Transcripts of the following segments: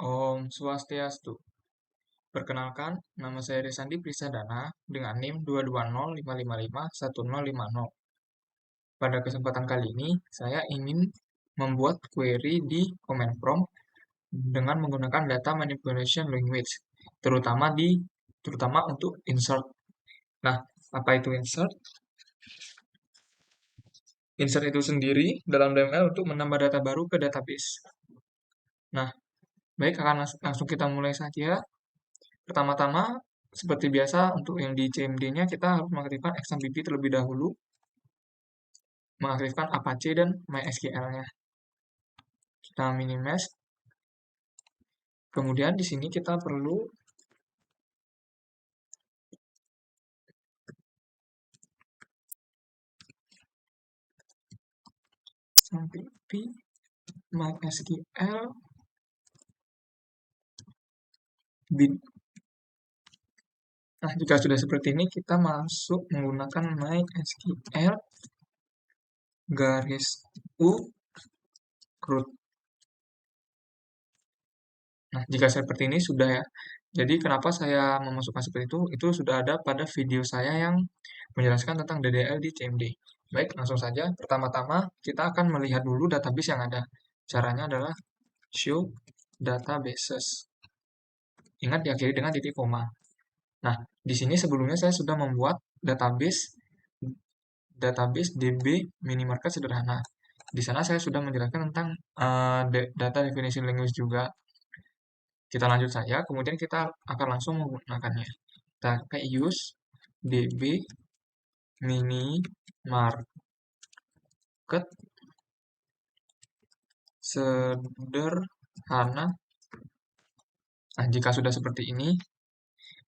Om Swastiastu. Perkenalkan, nama saya Risandi Prisadana dengan NIM 22055551050. Pada kesempatan kali ini, saya ingin membuat query di command prompt dengan menggunakan data manipulation language, terutama untuk insert. Nah, apa itu insert? Insert itu sendiri dalam DML untuk menambah data baru ke database. Nah, baik, akan langsung kita mulai saja. Pertama-tama, seperti biasa, untuk yang di CMD-nya kita harus mengaktifkan XMPP terlebih dahulu, mengaktifkan Apache dan MySQL-nya. Kita minimize. Kemudian di sini kita perlu XMPP MySQL bin. Nah, jika sudah seperti ini, kita masuk menggunakan MySQL garis U root. Nah, jika seperti ini sudah ya. Jadi kenapa saya memasukkan seperti itu sudah ada pada video saya yang menjelaskan tentang DDL di CMD. Baik, langsung saja. Pertama-tama kita akan melihat dulu database yang ada. Caranya adalah show databases. Ingat diakhiri dengan titik koma. Nah, di sini sebelumnya saya sudah membuat database DB minimarket sederhana. Di sana saya sudah menjelaskan tentang data definition language juga. Kita lanjut saja, kemudian kita akan langsung menggunakannya. Kita pakai use db minimarket sederhana. Nah, jika sudah seperti ini,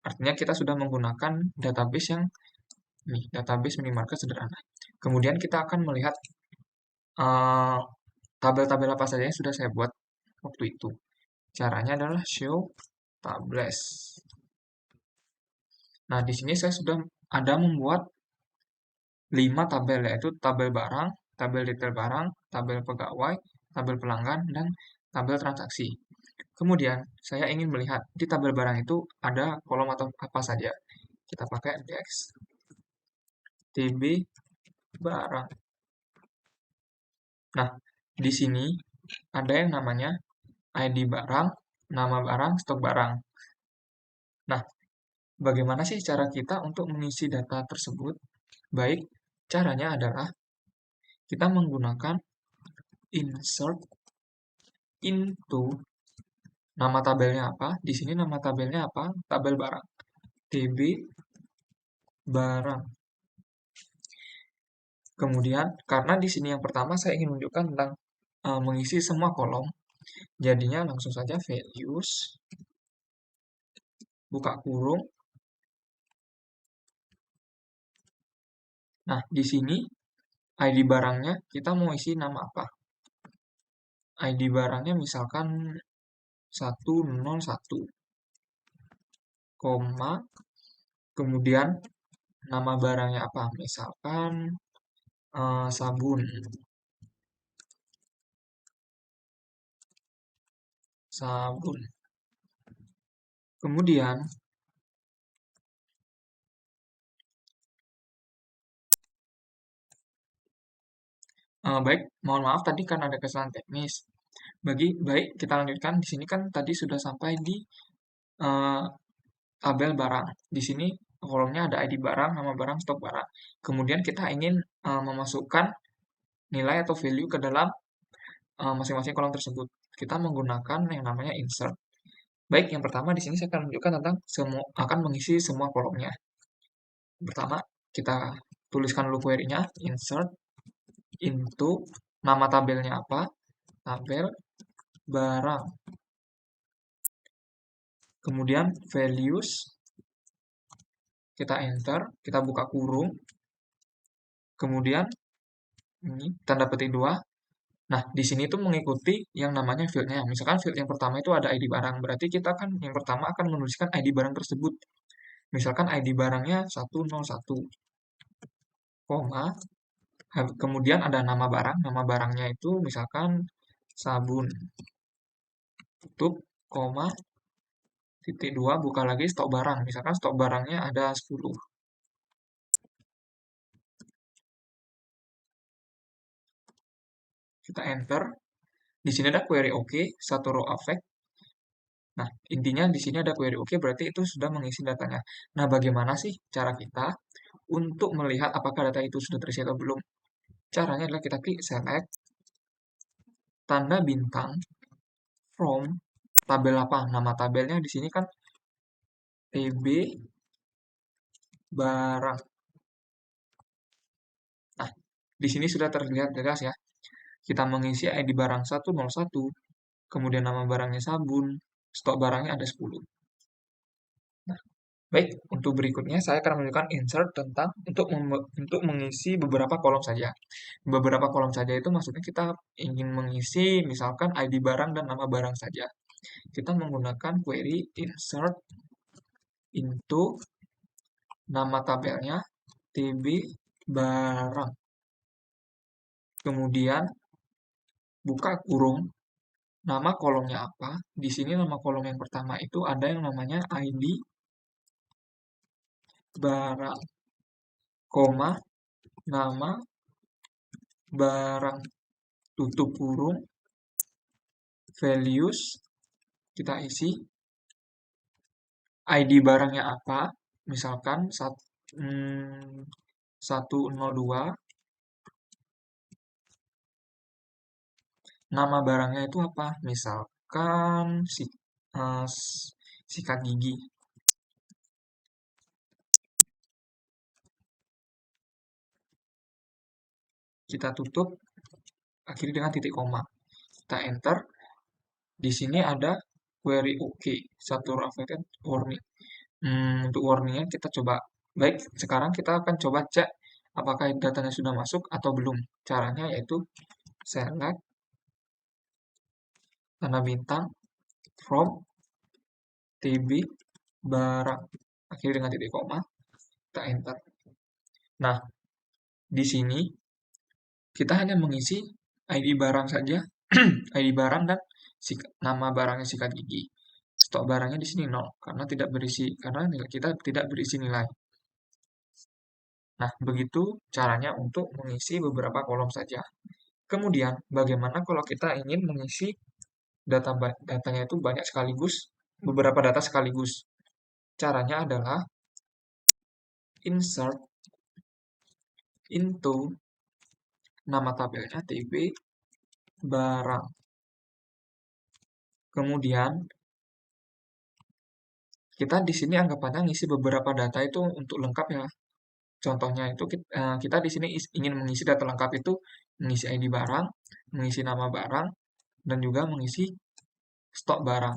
artinya kita sudah menggunakan database yang database minimarket sederhana. Kemudian kita akan melihat tabel-tabel apa saja yang sudah saya buat waktu itu. Caranya adalah show tables. Nah, di sini saya sudah ada membuat 5 tabel, yaitu tabel barang, tabel detail barang, tabel pegawai, tabel pelanggan, dan tabel transaksi. Kemudian, saya ingin melihat di tabel barang itu ada kolom atau apa saja. Kita pakai index tb barang. Nah, di sini ada yang namanya ID barang, nama barang, stok barang. Nah, bagaimana sih cara kita untuk mengisi data tersebut? Baik, caranya adalah kita menggunakan insert into nama tabelnya apa? Di sini nama tabelnya apa? Tabel barang. TB barang. Kemudian, karena di sini yang pertama saya ingin menunjukkan tentang mengisi semua kolom, jadinya langsung saja values, buka kurung. Nah, di sini ID barangnya kita mau isi nama apa? ID barangnya misalkan 101, koma, kemudian nama barangnya apa? Misalkan sabun. Sabun. Kemudian, baik, mohon maaf tadi kan ada kesalahan teknis. Baik, kita lanjutkan. Di sini kan tadi sudah sampai di tabel barang. Di sini kolomnya ada ID barang, nama barang, stok barang. Kemudian kita ingin memasukkan nilai atau value ke dalam masing-masing kolom tersebut. Kita menggunakan yang namanya insert. Baik, yang pertama di sini saya akan menunjukkan tentang akan mengisi semua kolomnya. Pertama, kita tuliskan dulu query-nya, insert into nama tabelnya apa? Tabel barang. Kemudian values, kita enter, kita buka kurung. Kemudian ini tanda petik 2. Nah, di sini tuh mengikuti yang namanya field-nya. Misalkan field yang pertama itu ada ID barang, berarti kita kan yang pertama akan menuliskan ID barang tersebut. Misalkan ID barangnya 101, koma, kemudian ada nama barang, nama barangnya itu misalkan sabun, tutup, koma, titik 2, buka lagi stok barang. Misalkan stok barangnya ada 10. Kita enter. Di sini ada query OK, satu row affect. Nah, intinya di sini ada query OK, berarti itu sudah mengisi datanya. Nah, bagaimana sih cara kita untuk melihat apakah data itu sudah terisi atau belum? Caranya adalah kita klik select, tanda bintang, from, tabel apa? Nama tabelnya di sini kan TB barang. Nah, di sini sudah terlihat jelas ya. Kita mengisi ID barang 101, kemudian nama barangnya sabun, stok barangnya ada 10. Nah, baik, untuk berikutnya saya akan menunjukkan insert tentang untuk mengisi beberapa kolom saja. Beberapa kolom saja itu maksudnya kita ingin mengisi misalkan ID barang dan nama barang saja. Kita menggunakan query insert into nama tabelnya TB barang. Kemudian buka kurung, nama kolomnya apa? Di sini nama kolom yang pertama itu ada yang namanya ID barang, koma, nama barang, tutup kurung, values, kita isi, ID barangnya apa? Misalkan 102, nama barangnya itu apa? Misalkan sikat gigi. Kita tutup, akhiri dengan titik koma. Kita enter. Di sini ada query OK, satu affected warning. Untuk warningnya kita coba. Baik, sekarang kita akan coba cek apakah datanya sudah masuk atau belum. Caranya yaitu select, tanda bintang, from, TB, barang. Akhiri dengan titik koma, kita enter. Nah, di sini kita hanya mengisi ID barang saja, ID barang dan nama barangnya sikat gigi. Stok barangnya di sini 0 karena kita tidak berisi nilai. Nah, begitu caranya untuk mengisi beberapa kolom saja. Kemudian, bagaimana kalau kita ingin mengisi datanya itu banyak sekaligus, beberapa data sekaligus? Caranya adalah insert into nama tabelnya TB barang. Kemudian kita di sini anggapannya ngisi beberapa data itu untuk lengkap ya. Contohnya itu kita di sini ingin mengisi data lengkap itu mengisi ID barang, mengisi nama barang, dan juga mengisi stok barang.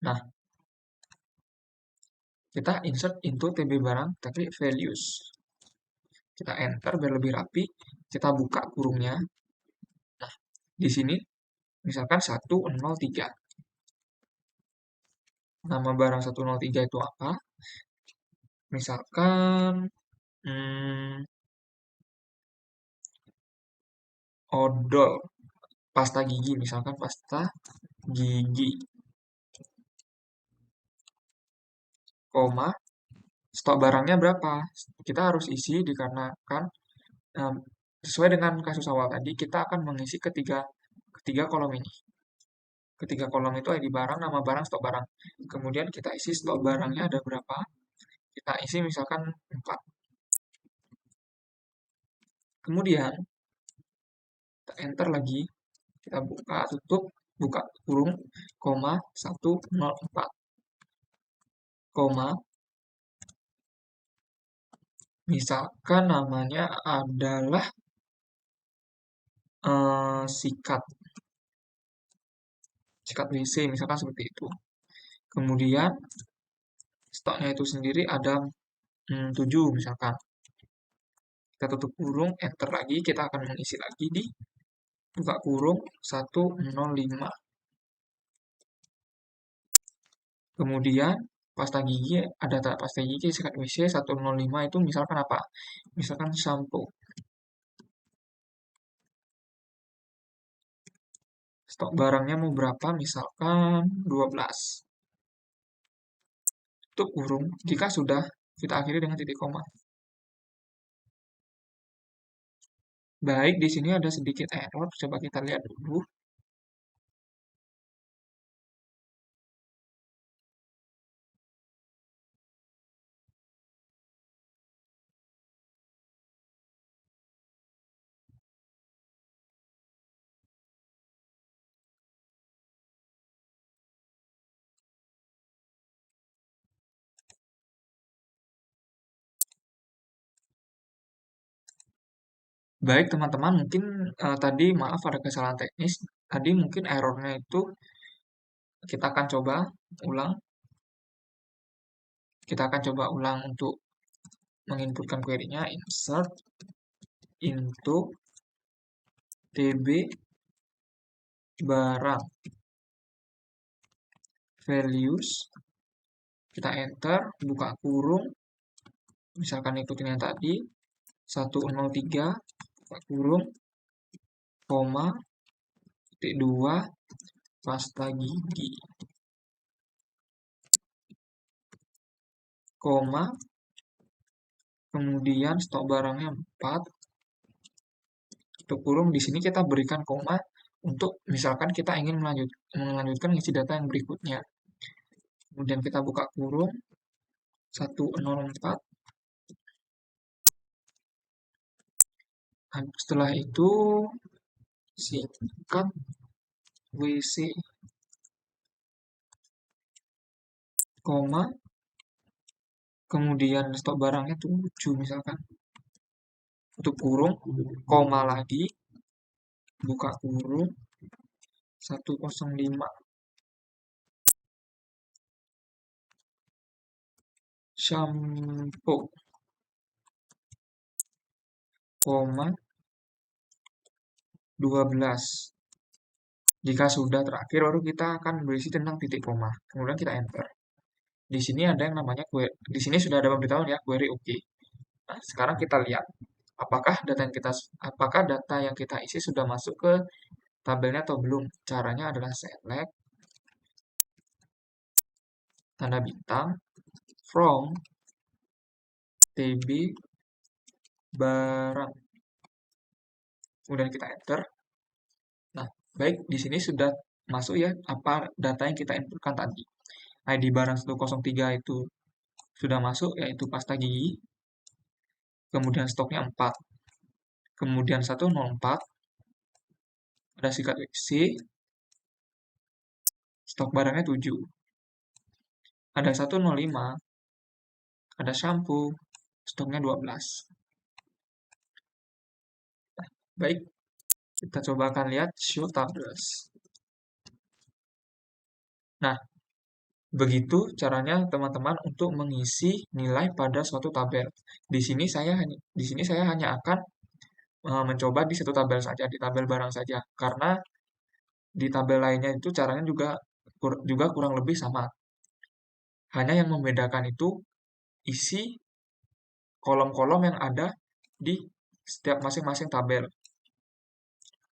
Nah, kita insert into TB barang, tapi values. Kita enter biar lebih rapi. Kita buka kurungnya. Nah, di sini misalkan 103. Nama barang 103 itu apa? Misalkan odol, pasta gigi, misalkan pasta gigi, koma, stok barangnya berapa? Kita harus isi dikarenakan sesuai dengan kasus awal tadi, kita akan mengisi ketiga kolom ini. Ketiga kolom itu ID barang, nama barang, stok barang. Kemudian kita isi stok barangnya ada berapa? Kita isi misalkan 4. Kemudian, kita enter lagi. Kita buka, tutup, buka kurung, koma, 104. Koma, misalkan namanya adalah sikat WC, misalkan seperti itu. Kemudian, stoknya itu sendiri ada 7 misalkan. Kita tutup kurung, enter lagi, kita akan mengisi lagi di buka kurung 105. Kemudian pasta gigi, ada pasta gigi sikat WC 105 itu misalkan apa? Misalkan shampoo. Stok barangnya mau berapa? Misalkan 12. Tutup kurung. Jika sudah, kita akhiri dengan titik koma. Baik, di sini ada sedikit error. Coba kita lihat dulu. Baik, teman-teman, mungkin tadi maaf ada kesalahan teknis. Tadi mungkin errornya itu kita akan coba ulang. Kita akan coba ulang untuk menginputkan query-nya. Insert into tb barang values. Kita enter, buka kurung. Misalkan ikutin yang tadi. 103, buka kurung, koma, titik 2, pasta gigi, koma, kemudian stok barangnya 4, tutup kurung. Di sini kita berikan koma untuk misalkan kita ingin melanjutkan isi data yang berikutnya. Kemudian kita buka kurung, 104. Setelah itu singkat WC, koma, kemudian stok barangnya 7 misalkan. Tutup kurung, koma lagi, buka kurung, 105. Shampoo, koma, 12. Jika sudah terakhir, baru kita akan berisi tentang titik koma. Kemudian kita enter. Di sini ada yang namanya query. Di sini sudah ada pemberitahuan ya, query oke. Nah, sekarang kita lihat apakah data yang kita isi sudah masuk ke tabelnya atau belum. Caranya adalah select tanda bintang from tb barang. Kemudian kita enter. Nah, baik, di sini sudah masuk ya apa data yang kita inputkan tadi. ID barang 103 itu sudah masuk, yaitu pasta gigi. Kemudian stoknya 4. Kemudian 104, ada sikat WC, stok barangnya 7. Ada 105, ada shampoo, stoknya 12. Nah, baik, kita coba akan lihat show tables. Nah, begitu caranya teman-teman untuk mengisi nilai pada suatu tabel. Di sini saya hanya akan mencoba di satu tabel saja, di tabel barang saja, karena di tabel lainnya itu caranya juga kurang lebih sama. Hanya yang membedakan itu isi kolom-kolom yang ada di setiap masing-masing tabel.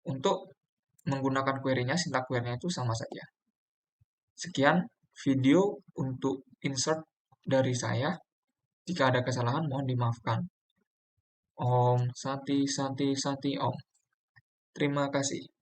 Untuk menggunakan query-nya, sintak query-nya itu sama saja. Sekian video untuk insert dari saya. Jika ada kesalahan, mohon dimaafkan. Om Santi Santi Santi Om. Terima kasih.